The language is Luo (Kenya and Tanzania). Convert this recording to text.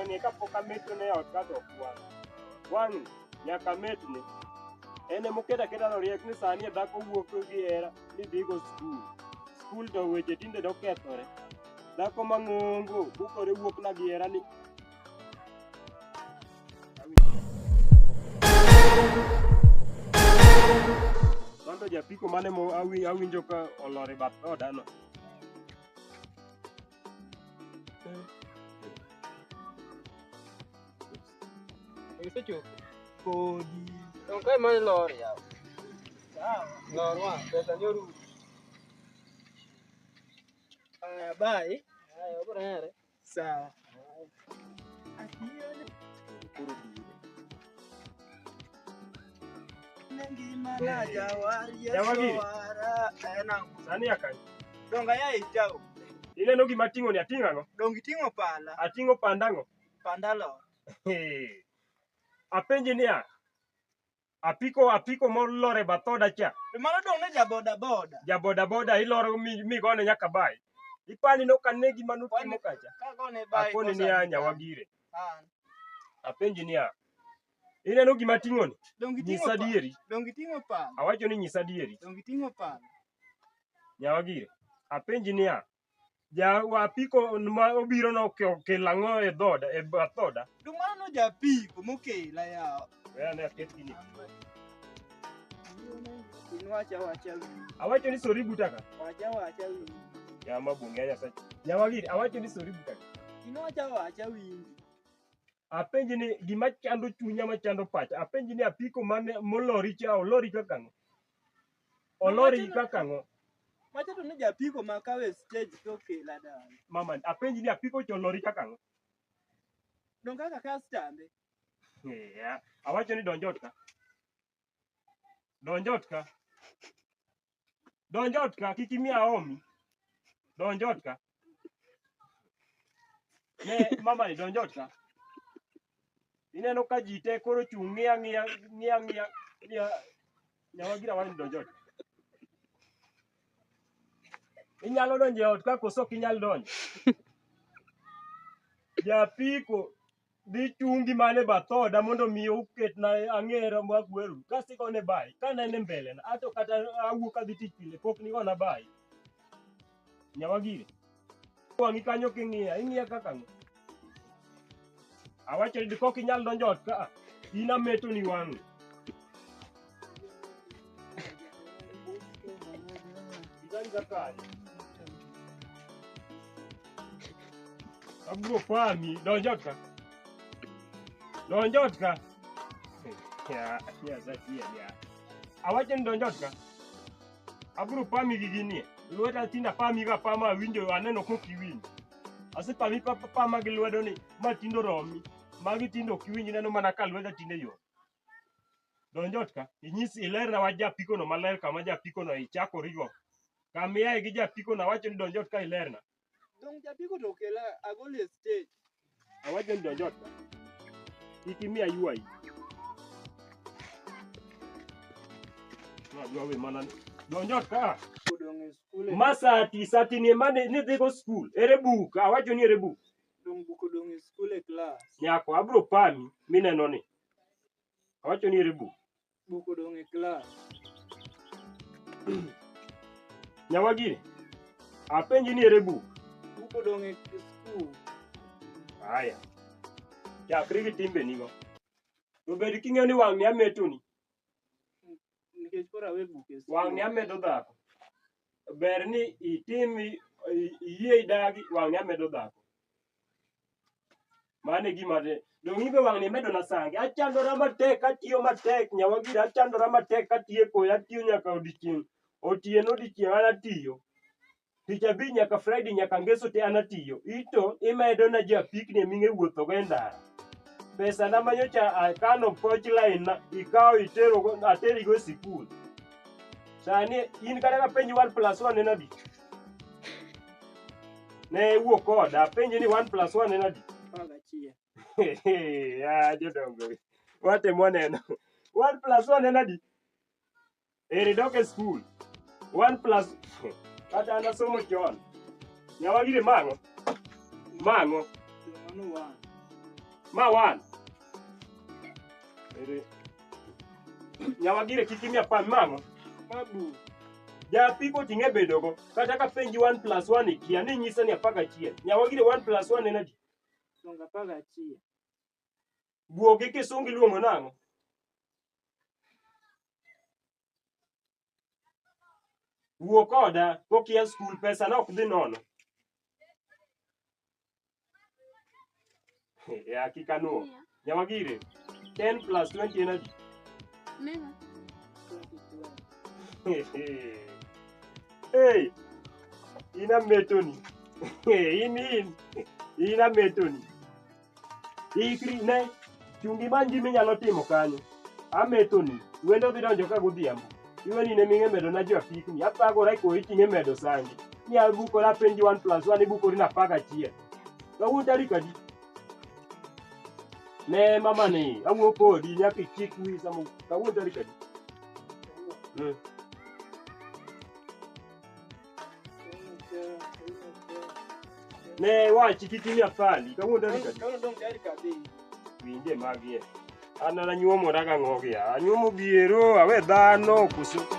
ni kapok ameto ne ot ka to kwan. Wang nyaka metne. Ene mokeda keda no riek ni sani dhako wuok gi hera ni dhigo skul. Skul to weche tinde dokethore. Dhako mang'ongo bukore wuok na gi hera ni. Bando japiko mane mo awinjo ka olore bath oda no. Ese chup. Kodi. Don't kai mane lor ya. Sawa. Lor wa pesa nyoru. Aya bye. Aya bora yare. Sawa. Akione. Kuru di. Nengi mana jawar yeswara. Enang. Sani akan. Donga ya itao. Ile no gima tingo ni atinga ngo. Dongi tingo pala. Atingo pandango. Pandalo. Apenji niya. Apiko molore bathoda cha. Mano dong ne jaboda boda. Jaboda boda iloro mi gone nyaka bai. Ipani no kanegi manu timo kacha. Ka gone bai. Akoni niya nyawagire. An. Apenji niya. Ile no gima tingo ni. Dongi tingo Nyisa dieri. Dongi tingo pala. Awacho ni nyisa dieri. Dongi tingo pala. Nyawagire. Apenji niya. Ja apiko ma obiro no kelango e dhoda e bathoda. Dumano no japiko mokela ya. Ne aketgi ni. Inwacha wacha. Awacho ni sori butaka. Wacha wi. Ya mabunge ya sacha. Nyawagire awacho ni sori butaka. Inwacha wacha wi. Apenji ni gima chando chunya machando pacha. Apenji ni apiko mane molori cha olori kakango. Olori kakango. Macha to ne japiko makawe stage to kela dan. Mama apenji ni apiko cholori kakango. Donga ka kastambe. Yeah. Awacho ni donjotka. Donjotka. Donjotka kikimia omi. Donjotka. Ne mama ni donjotka. Ineno ka jite koro chung ng'ia Nyawagira wani donjotka. Inyalo donje ot ka koso kinyal donje. Japiko dhi chungi mane bathoda mondo mi uket na ang'era mwagweru. Kasi kone bai. Kana ene mbele na. Ato kata awuok adhi tich pile. Pok ni kona bai. Nyawagire. Wangi kanyo ing'ia kaka ng'o. Awacho ni kok inyal donjo ot ka. Ina meto ni wang'i. Igani zakari. Abro fami donjotka. Donjotka. Ya zakia ya. Awacho ni donjotka. Abro fami gigini. Lweta tinda fami ga fama winjo aneno kokiwinjo. Ase fami pama gi lwedo ni matindo romi. Magi tindo kiwinjo neno mana ka lweda tinde yo. Donjotka. Inyisi ilerna wa japiko no maler kama japiko no ichako riyo. Kamiae gi japiko na wacho ni donjotka ilerna. Dong japiko to kela agole stage. Awacho ni donjotka. Ikimia yuai. Dwawe mana donjotka. Dong skule. Masati satini mane ni dhigo skul. Ere buk. Awacho ni ere buk. Dong buko dong skule class. Nyako abro pami mineno ni. Awacho ni ere buk. Buko dong class. Nyawagire. Apenji ni ere buk. Buko dong school. Aya. Chakri gi timbe nigo. To bed king'eyo ni wang' ni ameto ni. Nikech kora we buke. Wang' ni amedo dhako. Ber ni itimi iyie idagi wang' ni amedo dhako. Mane gima de. Dong ibe wang' ni medo na sangi. Achandora matek, atiyo matek. Nyawagire achandora matek atieko. Atiyo nyaka odiochieng'. Otieno odiochieng' an atiyo. Tich abich nyaka Friday nyaka ngeso te an atiyo. Ito imedo na japikni ming'e wuotho go e ndara. Pesa na manyocha akano poch line na ikawo itero aterigo e sikul. Sani in kata ka penji 1+1 en adi? Ne wuok koda penji ni 1+1 en adi? Ya jodongo. Watemo neno. 1+1 en adi? Eri dok e skul. 1+ kata ana somo chon. Nyawagire mang'o. Ma wan. Nyawagire kiki mia pan mang'o. Mabu. Ja piko tinge bedogo. Kata ka penji 1 plus 1 ikia ni nyisa ni apaga chiel. Nyawagire 1 plus 1 en adi? Songa paga chiel. Guogi kisungi luongo nang'o? Wuo koda kokia skul pesa na ok dhi nono. Ya kikanuo. Nyawagire 10 plus 20 en adi? Nena. Hey, ina metoni. Ina metoni. Ikri ne chungi manji minyalo timo kanyo. Ametoni. Wendo dhi donjo ka godhiambo. Iweni ne minge medo na jo apikni. Apagora ko itinge medo sangi. Ni abuko na penji 1 plus 1 ibuko na paga chiel. Kawuono tarik adi? Ne mama ni, awuo kodi nyaka chik wi samo. Kawuono tarik adi? Ne wachi kitimi afali. Kawuono tarik adi? Kawuono dong tarik adi. Winje magie. An anyuomo daga ng'ogi. Anyuomo biero awe dhano kuso.